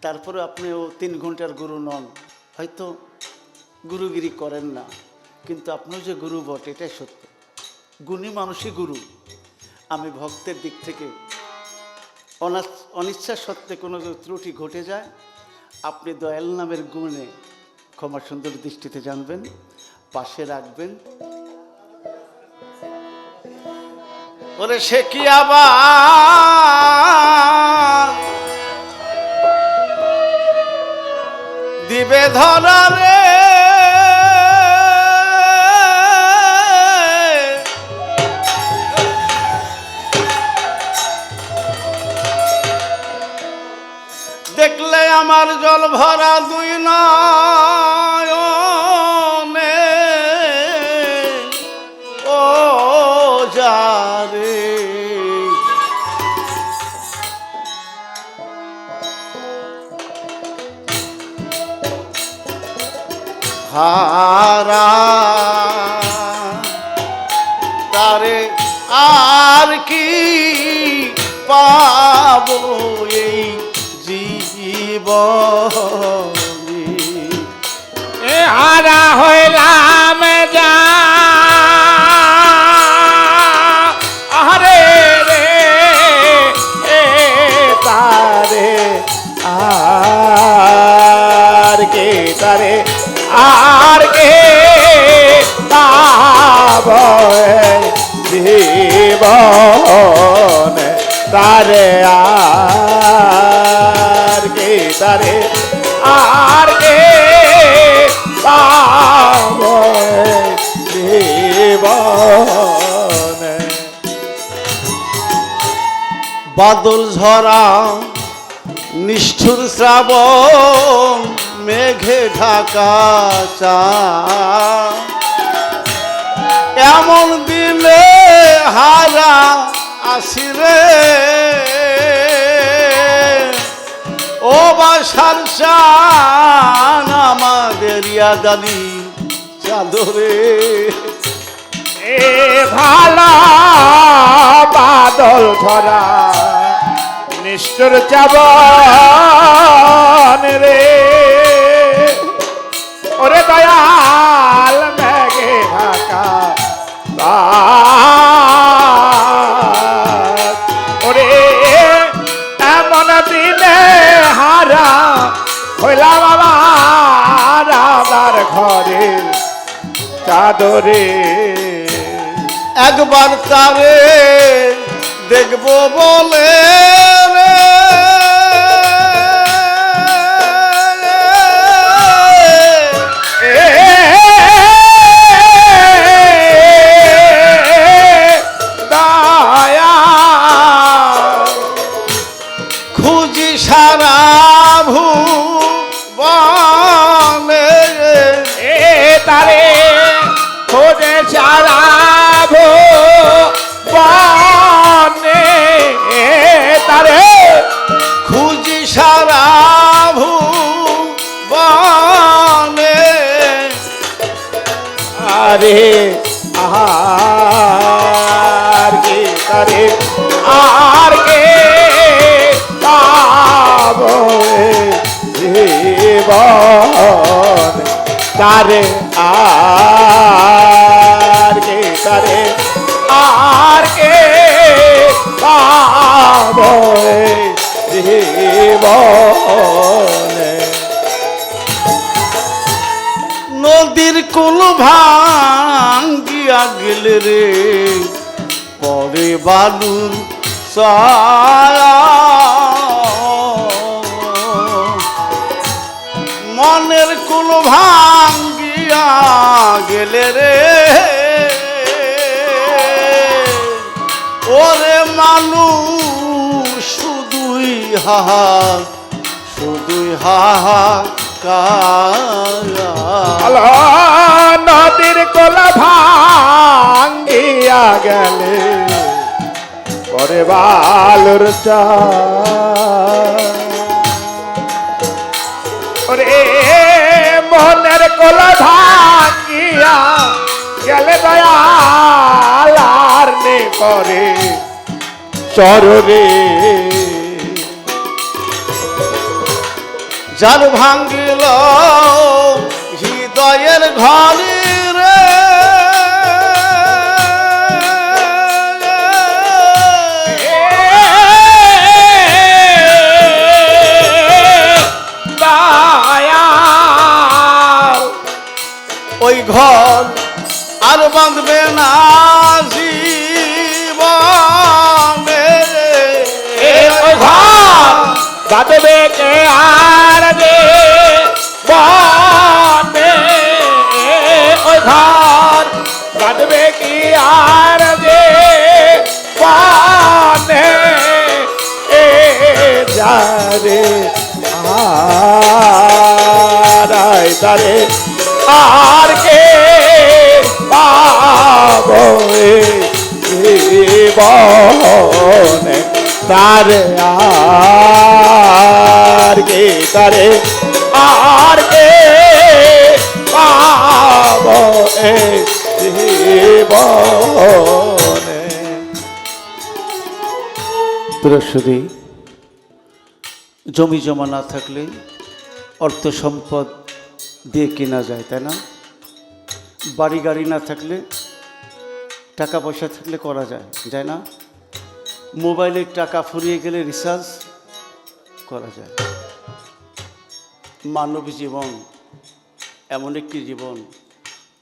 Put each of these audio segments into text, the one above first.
তারপরে আপনিও 3 ঘন্টার গুরু নন, হয়তো গুরুগিরি করেন না, কিন্তু আপনিও যে গুরু বটে এটাই সত্য। গুণী মানুষই গুরু। আমি ভক্তের দিক থেকে অনিচ্ছা সত্ত্বে কোনো ত্রুটি ঘটে যায়, আপনি দয়াল নামের গুণে ক্ষমা সুন্দর দৃষ্টিতে জানবেন, পাশে রাখবেন। ওরে সে কি আবার দিবে ধরা রে, দেখলে আমার জল ভরা 2 নয়নে ও যারে হারা তারে আর কি পাবো এই জীবনে, হারা হইলাম যা আরে রে তারে আর কে তারে আর কে জীবন তারে আর কে তারে আর কে জীবন। বাদল ঝরা নিষ্ঠুর শ্রাবণ মেঘে ঢাকা চা, এমন দিনে হারা আসিরে ও বাসার চান আমাদের ইয়াদানি চাদরে। এ ভালা বাদল ধরা নিষ্ঠুর চাবন রে, ওরে দয়াল মেঘে ঢাকা ওরে এমন দিনে হারা হইলাম আমার রাধার ঘরে চাদরে। একবার তারে দেখবো বলে রে দয়া খুঁজি সারা ভুবনে, তারে খোঁজে সারা ভুবনে, তারে খুঁজি সারা ভুবনে, আরে আর কে তারে আর কে পাবো জীবন তারে আর কে তারে আর কে পাবো জীবন। নদীর কুল ভাঙ্গিয়া গেলে রে পরে বালুর ছায়া, মনের কুল ভাঙ্গিয়া গেলে রে ওরে মানুষ শুধুই হাহা শুধুই হাহা নদীর কোলা ভাঙ্গিয়া গেলে পরে বালুর চা, ওরে মনের কোলা ভাঙ্গিয়া গেলে দয়াল আর নে করে চররে। যার ভাঙ্গিল হৃদয়ের ঘরে রে ওই ঘর আর বাঁধবে না জীবনে ওই ঘর বাঁধবে কে আর দে বনে ওই ঘর বাঁধবে কি আর দে বনে এ যারে আরাই তারে আর কে পাবো জীবনে তারে আর কে তারে আর কে পাবো জীবনে। বৃহস্পতি, জমি জমা না থাকলে অর্থ সম্পদ দিয়ে কেনা যায়, তাই না? বাড়ি গাড়ি না থাকলে টাকা পয়সা থাকলে করা যায়, যায় না? মোবাইলের টাকা ফুরিয়ে গেলে রিচার্জ করা যায়। মানব জীবন এমন একটি জীবন,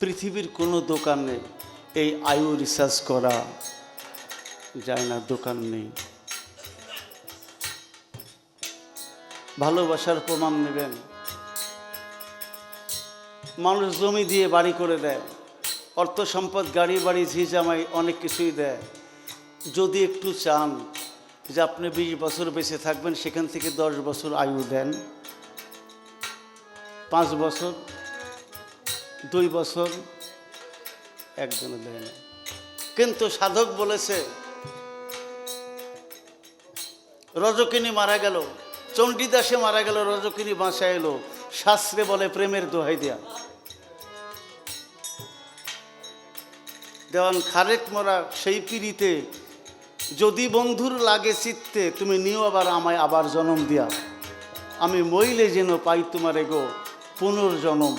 পৃথিবীর কোনো দোকানে এই আয়ু রিচার্জ করা যায় না, দোকান নেই। ভালোবাসার প্রমাণ নেবেন, মানুষ জমি দিয়ে বাড়ি করে দেয়, অর্থ সম্পদ, গাড়ি বাড়ি, ঝি জামাই অনেক কিছুই দেয়। যদি একটু চান যে আপনি 20 বছর বেঁচে থাকবেন, সেখান থেকে 10 বছর আয়ু দেন, 5 বছর, 2 বছর, একজনে দেয় না। কিন্তু সাধক বলেছে, রজকিনী মারা গেল, চণ্ডীদাসে মারা গেল, রজকিনী বাঁচা এলো। শাস্ত্রে বলে প্রেমের দোহাই দেয়া। দেওয়ান খারেক মরা সেই পিড়িতে, যদি বন্ধুর লাগে চিত্তে, তুমি নিও আবার আমায় আবার জনম দিয়া, আমি মইলে যেন পাই তোমার গো পুনর্জনম।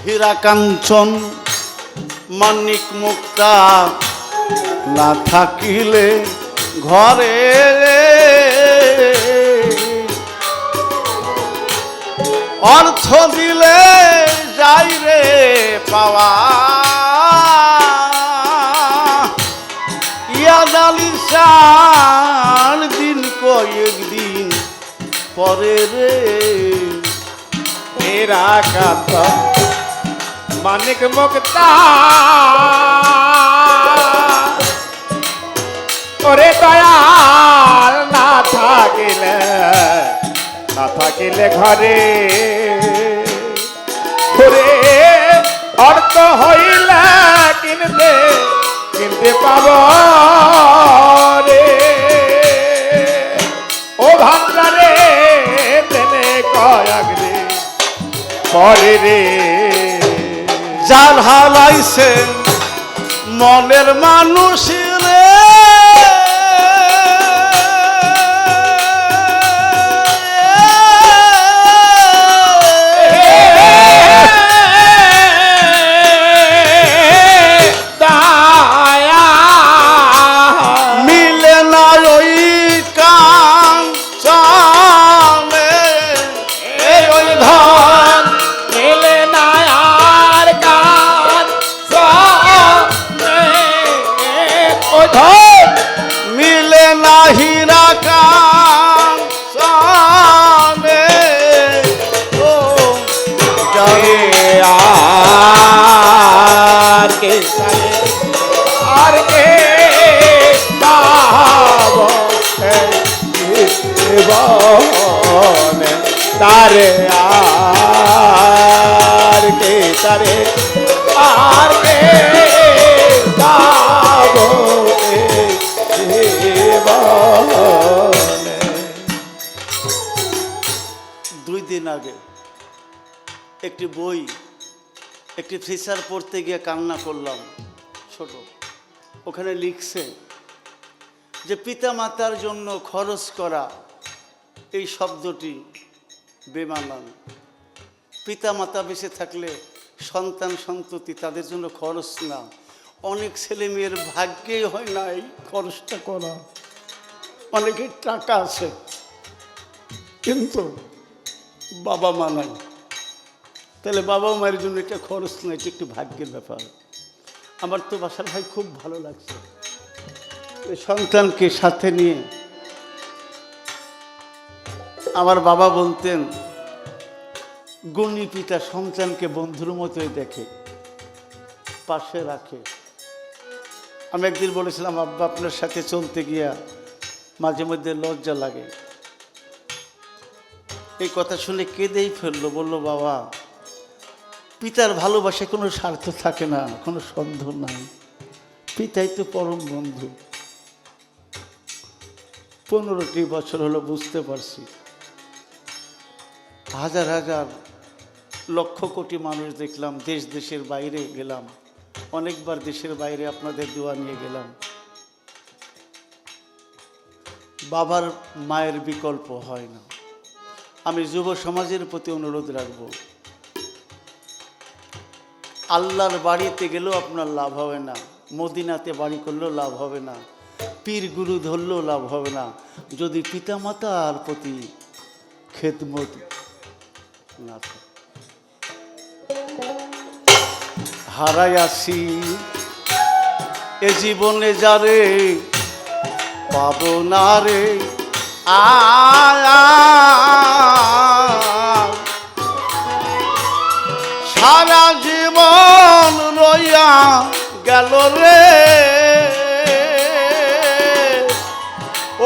হীরা কাঞ্চন মানিক মুক্তা না থাকিলে ঘরে, অর্থ দিলে যাই রে পাওয়া, ইয়াদ আলিশান দিন কয়েকদিন পরে রে। মেরা কান্ত মানিক মুক্তা ওরে দয়াল না থাকিলে ঘরে ঘুরে অর্থ হইলে কিনতে পাব রে। ও ভান্ডারে তেনে কয়েক রে পরে রে। যার হালাইছে মনের মানুষ রে, মিলে না ওই কাঞ্চনে, ওই ধন মিলে না আর কান ওই ধন মিলে না হীরা কাঞ্চনে। ও যারে আর কে আর কে পাব জীবনে তারে আর কে তারে আর কে পাব জীবনে। 2 দিন আগে একটি বই, একটি ফিচার পড়তে গিয়ে কান্না করলাম, ছোট। ওখানে লিখছে যে পিতা মাতার জন্য খরচ করা এই শব্দটি বেমানান। পিতা মাতা বেঁচে থাকলে সন্তান সন্ততি তাদের জন্য খরচ না। অনেক ছেলে মেয়ের ভাগ্যেই হয় না এই খরচটা করা। অনেকের টাকা আছে কিন্তু বাবা মা নাই, তাহলে বাবা মায়ের জন্য এটা খরচ না, এটা একটু ভাগ্যের ব্যাপার। আমার তো বাসার ভাই খুব ভালো লাগছে এই সন্তানকে সাথে নিয়ে। আমার বাবা বলতেন গুণী পিতা সন্তানকে বন্ধুর মতোই দেখে, পাশে রাখে। আমি একদিন বলেছিলাম আব্বা আপনার সাথে চলতে গিয়া মাঝে মধ্যে লজ্জা লাগে। এই কথা শুনে কেঁদেই ফেললো, বলল বাবা পিতার ভালোবাসায় কোনো স্বার্থ থাকে না, কোনো সন্দেহ নাই, পিতাই তো পরম বন্ধু। 15টি বছর হলো বুঝতে পারছি। হাজার হাজার লক্ষ কোটি মানুষ দেখলাম, দেশ দেশের বাইরে গেলাম, অনেকবার দেশের বাইরে আপনাদের দোয়া নিয়ে গেলাম। বাবার মায়ের বিকল্প হয় না। আমি যুব সমাজের প্রতি অনুরোধ রাখব, আল্লাহর বাড়িতে গেলেও আপনার লাভ হবে না, মদিনাতে বাড়ি করলেও লাভ হবে না, পীর গুরু ধরলেও লাভ হবে না, যদি পিতামাতার প্রতি খেদমত না থাকে। হারাই আসি এ জীবনে যারে পাবো না রে, সারা জীবন রইয়া গেল রে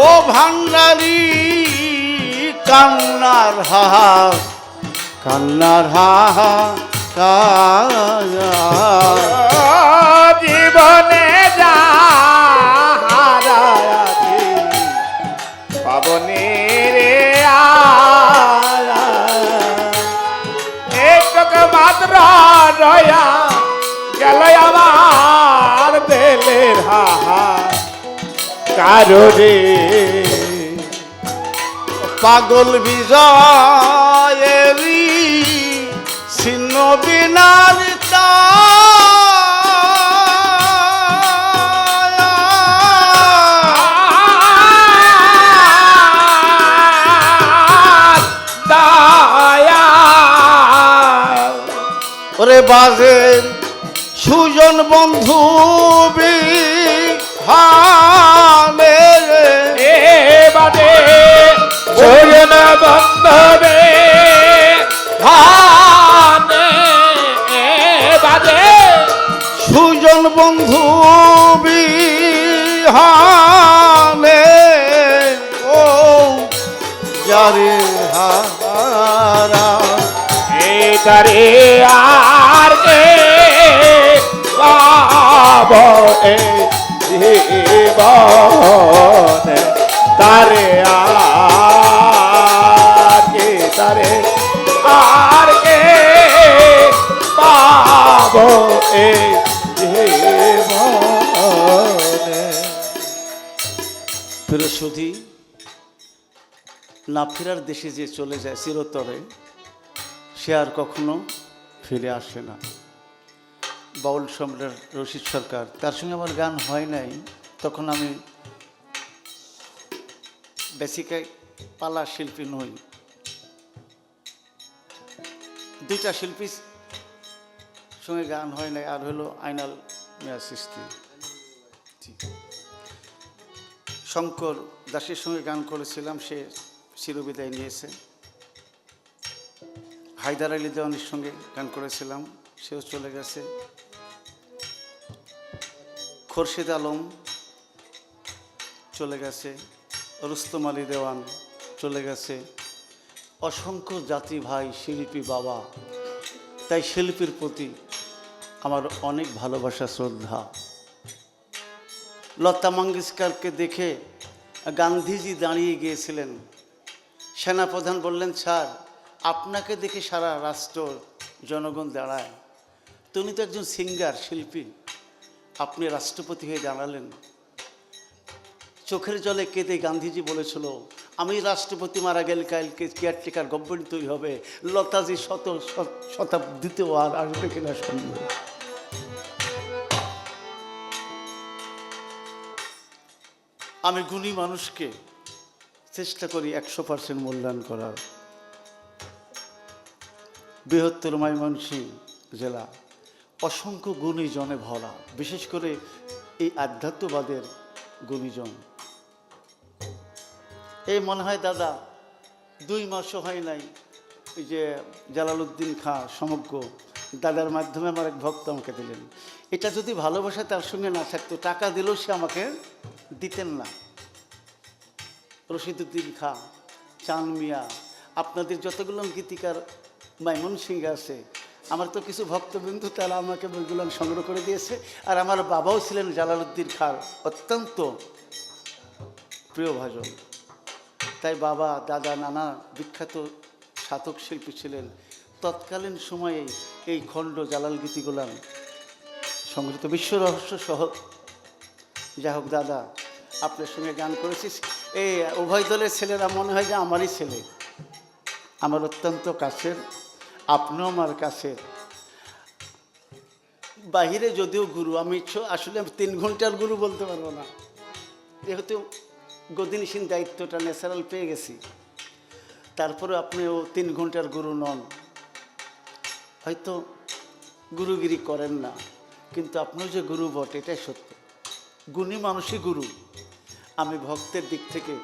ও ভান্ডারি কান্নার হাহা, কান্নার হাহা জীবনে যা হারায়াছি পাবনি রে একটুক মাত্র রয়া গেল আমার দিলের হাহা কারণে। পাগল বিজয়েরি ছিন্ন বিনার ওরে বাজে সুজন বন্ধু বিহানে এ বাদে সুজন বন্ধবে হানে এ বাদে সুজন বন্ধু বিহানে ও যারে হারা তারে আর কে পাবো এ জীবন তারে আর কে তারে আর কে পাবো এ জীবন। ফিরোজী না ফেরার দেশে যে চলে যায় চিরতরে, সে আর কখনো ফিরে আসে না। বাউল সম্রাট রশিদ সরকার, তার সঙ্গে আমার গান হয় নাই, তখন আমি বেসিকাই পালা শিল্পী নই। দুইটা শিল্পীর সঙ্গে গান হয় নাই, আর হলো আইনাল মিয়া চিশতি, শঙ্কর দাসের সঙ্গে গান করেছিলাম, সে চিরবিদায় নিয়েছে। হায়দার আলী দেওয়ানের সঙ্গে গান করেছিলাম, সেও চলে গেছে। খোরশেদ আলম চলে গেছে, রুস্তম আলী দেওয়ান চলে গেছে। অসংখ্য জাতি ভাই শিল্পী বাবা, তাই শিল্পীর প্রতি আমার অনেক ভালোবাসা শ্রদ্ধা। লতা মঙ্গেশকরকে দেখে গান্ধীজি দাঁড়িয়ে গিয়েছিলেন, সেনাপ্রধান বললেন স্যার আপনাকে দেখে সারা রাষ্ট্র জনগণ দাঁড়ায়, তুমি তো একজন সিঙ্গার শিল্পী, আপনি রাষ্ট্রপতি হয়ে দাঁড়ালেন। চোখের জলে কেঁদে গান্ধীজি বলেছিল আমি রাষ্ট্রপতি মারা গেলে কালকে কেয়ারটেকার গভর্নমেন্ট তৈরি হবে, লতাজি শতাব্দীতেও আর আসবে কিনা সন্দেহ। আমি গুণী মানুষকে চেষ্টা করি 100% মূল্যায়ন করার। বৃহত্তর ময়মনসিংহ জেলা অসংখ্য গুণীজনে ভরা, বিশেষ করে এই আধ্যাত্মবাদের গুণীজন। এই মনে হয় দাদা 2 মাসও হয় নাই, ওই যে জালালউদ্দিন খাঁ সমগ্র দাদার মাধ্যমে আমার এক ভক্ত আমাকে দিলেন। এটা যদি ভালোবাসা তার সঙ্গে না থাকতো, টাকা দিলেও সে আমাকে দিতেন না। রশিদউদ্দিন খাঁ, চান মিয়া, আপনাদের যতগুলো গীতিকার ময়মনসিংহে আছে, আমার তো কিছু ভক্তবিন্দু তারা আমাকে বইগুলো সংগ্রহ করে দিয়েছে। আর আমার বাবাও ছিলেন জালালউদ্দিন খাঁর অত্যন্ত প্রিয় ভাজন। তাই বাবা, দাদা, নানা বিখ্যাত সাধক শিল্পী ছিলেন। তৎকালীন সময়ে এই খণ্ড জালাল গীতিগুলান সংগৃহীত বিশ্ব রহস্য সহ। যাই হোক দাদা, আপনার সঙ্গে গান করেছি। এই উভয় দলের ছেলেরা মনে হয় যে আমারই ছেলে, আমার অত্যন্ত কাছের, আপনিও আমার কাছের। বাহিরে যদিও গুরু, আমি আসলে 3 ঘন্টার গুরু বলতে পারবো না, যেহেতু গদিনসীন দায়িত্বটা ন্যাচারাল পেয়ে গেছি। তারপরে আপনিও 3 ঘন্টার গুরু নন, হয়তো গুরুগিরি করেন না, কিন্তু আপনিও যে গুরু বটে এটাই সত্য। গুণী মানুষই গুরু। আমি ভক্তের দিক থেকে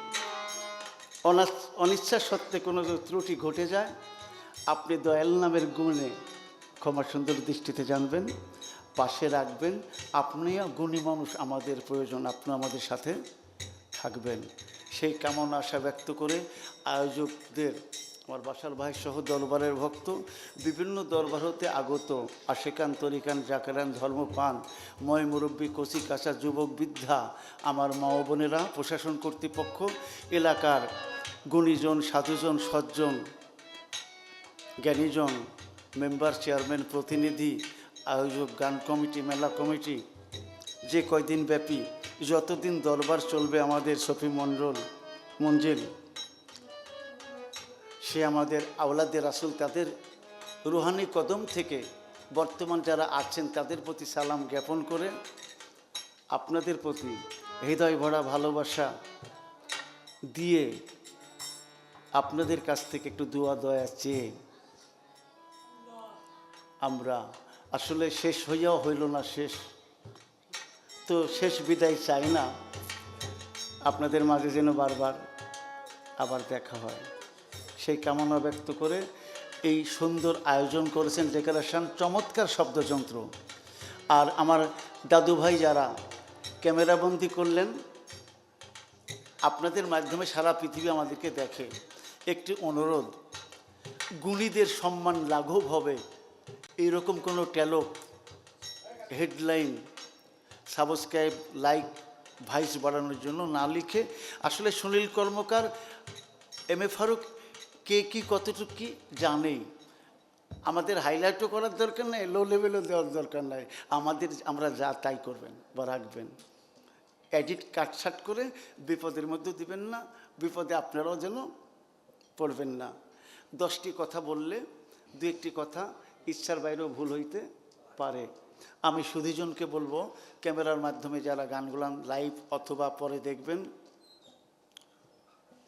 অনিচ্ছা সত্ত্বে কোনো ত্রুটি ঘটে যায়, আপনি দয়াল নামের গুণে ক্ষমা সুন্দর দৃষ্টিতে জানবেন, পাশে রাখবেন। আপনিও গুণী মানুষ, আমাদের প্রয়োজন, আপনি আমাদের সাথে থাকবেন, সেই কামনা আশা ব্যক্ত করে আয়োজকদের, আমার বাসার ভাই সহ দরবারের ভক্ত, বিভিন্ন দরবার হতে আগত আশেকান, তরিকান, জাকেরান, ধর্মপান, ময় মুরব্বী, কচি কাঁচা, যুবক, বৃদ্ধা, আমার মা ও বোনেরা, প্রশাসন কর্তৃপক্ষ, এলাকার গুণীজন, সাধুজন, সজ্জন, জ্ঞানীজন, মেম্বার, চেয়ারম্যান, প্রতিনিধি, আয়োজক, গান কমিটি, মেলা কমিটি, যে কয়দিন ব্যাপী যতদিন দরবার চলবে আমাদের শফি মঞ্জিল, সে আমাদের আওলাদে রাসূল, তাদের রুহানি কদম থেকে বর্তমান যারা আছেন তাদের প্রতি সালাম জ্ঞাপন করে আপনাদের প্রতি হৃদয় ভরা ভালোবাসা দিয়ে আপনাদের কাছ থেকে একটু দোয়া দয়া চেয়ে আমরা আসলে শেষ হইয়াও হইল না শেষ, তো শেষ বিদায় চাই না, আপনাদের মাঝে যেন বারবার আবার দেখা হয়, সেই কামনা ব্যক্ত করে এই সুন্দর আয়োজন করেছেন ডেকোরেশন, চমৎকার শব্দযন্ত্র। আর আমার দাদু ভাই যারা ক্যামেরাবন্দি করলেন, আপনাদের মাধ্যমে সারা পৃথিবী আমাদেরকে দেখে, একটি অনুরোধ, গুণীদের সম্মান লাঘব হবে এইরকম কোনো talc, headline, subscribe, like, vice বাড়ানোর জন্য না লিখে, আসলে সুনীল কর্মকার, এম এ ফারুক কে কী কতটুকু কী জানেই, আমাদের হাইলাইটও করার দরকার নেই, লো লেভেলও দেওয়ার দরকার নাই, আমরা যা তাই করবেন বা রাখবেন, এডিট কাটছাট করে বিপদের মধ্যে দিবেন না, বিপদে আপনারাও যেন পড়বেন না। 10টি কথা বললে 2-1টি কথা ইচ্ছার বাইরেও ভুল হইতে পারে। আমি সুধীজনকে বলবো, ক্যামেরার মাধ্যমে যারা গানগুলো লাইভ অথবা পরে দেখবেন,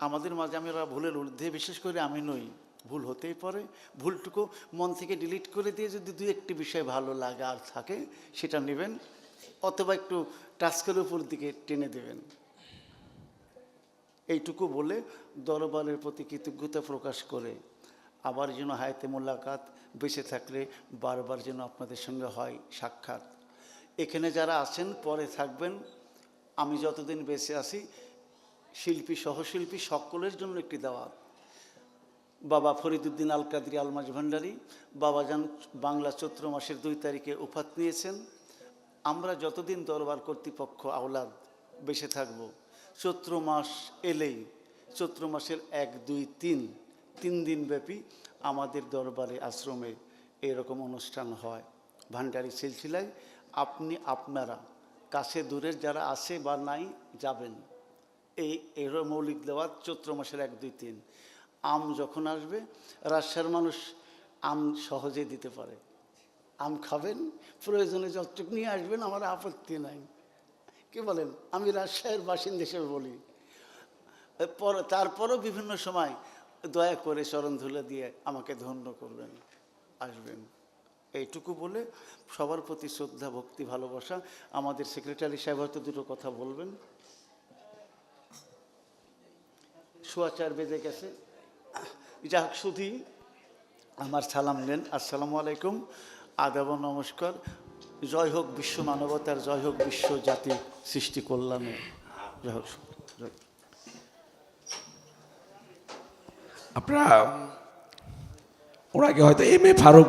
আমাদের মাঝে আমরা ভুলের ঊর্ধ্বে, বিশেষ করে আমি নই, ভুল হতেই পারে, ভুলটুকু মন থেকে ডিলিট করে দিয়ে যদি 2-1টি বিষয় ভালো লাগা আর থাকে সেটা নেবেন, অথবা একটু টাস্কের উপর দিকে টেনে দেবেন। এইটুকু বলে দরবারের প্রতি কৃতজ্ঞতা প্রকাশ করে আবার যেন হায়াতে মোলাকাত, বেঁচে থাকলে বারবার যেন আপনাদের সঙ্গে হয় সাক্ষাৎ। এখানে যারা আছেন পরে থাকবেন, আমি যতদিন বেঁচে আছি, শিল্পী সহশিল্পী সকলের জন্য একটি দাওয়াত। বাবা ফরিদউদ্দিন আল কাদরি আলমাজ ভান্ডারী বাবাজান বাংলা চৈত্র মাসের 2 তারিখে উফাত নিয়েছেন। আমরা যতদিন দরবার কর্তৃপক্ষ আওলাদ বেঁচে থাকব, চৈত্র মাস এলেই, চৈত্র মাসের 1, 2, 3 দিন ব্যাপী আমাদের দরবারে আশ্রমে এরকম অনুষ্ঠান হয় ভান্ডারী সিলসিলায়। আপনারা কাছে দূরের যারা আছে বা নাই যাবেন, এর মৌলিক দেওয়া চৈত্র মাসের 1, 2, 3 আম যখন আসবে রাজশাহীর মানুষ আম সহজে দিতে পারে। আম খাবেন, প্রয়োজনে যতটুকু নিয়ে আসবেন, আমার আপত্তি নাই। কি বলেন? আমি রাজশাহীর বাসিন্দা হিসেবে বলি। তারপরও বিভিন্ন সময় দয়া করে চরণ ধুলে দিয়ে আমাকে ধন্য করবেন, আসবেন। এইটুকু বলে সবার প্রতি শ্রদ্ধা, ভক্তি, ভালোবাসা। আমাদের সেক্রেটারি সাহেব হয়তো দুটো কথা বলবেন। 4:15 বেজে গেছে। যাক, শুধু আমার সালাম নেন। আসসালামু আলাইকুম, আদাব, নমস্কার। জয় হোক বিশ্ব মানবতার, জয় হোক বিশ্ব জাতি সৃষ্টি কল্যাণের, জয় হোক। আপনারা ওনাকে হয়তো এম এ ফারুক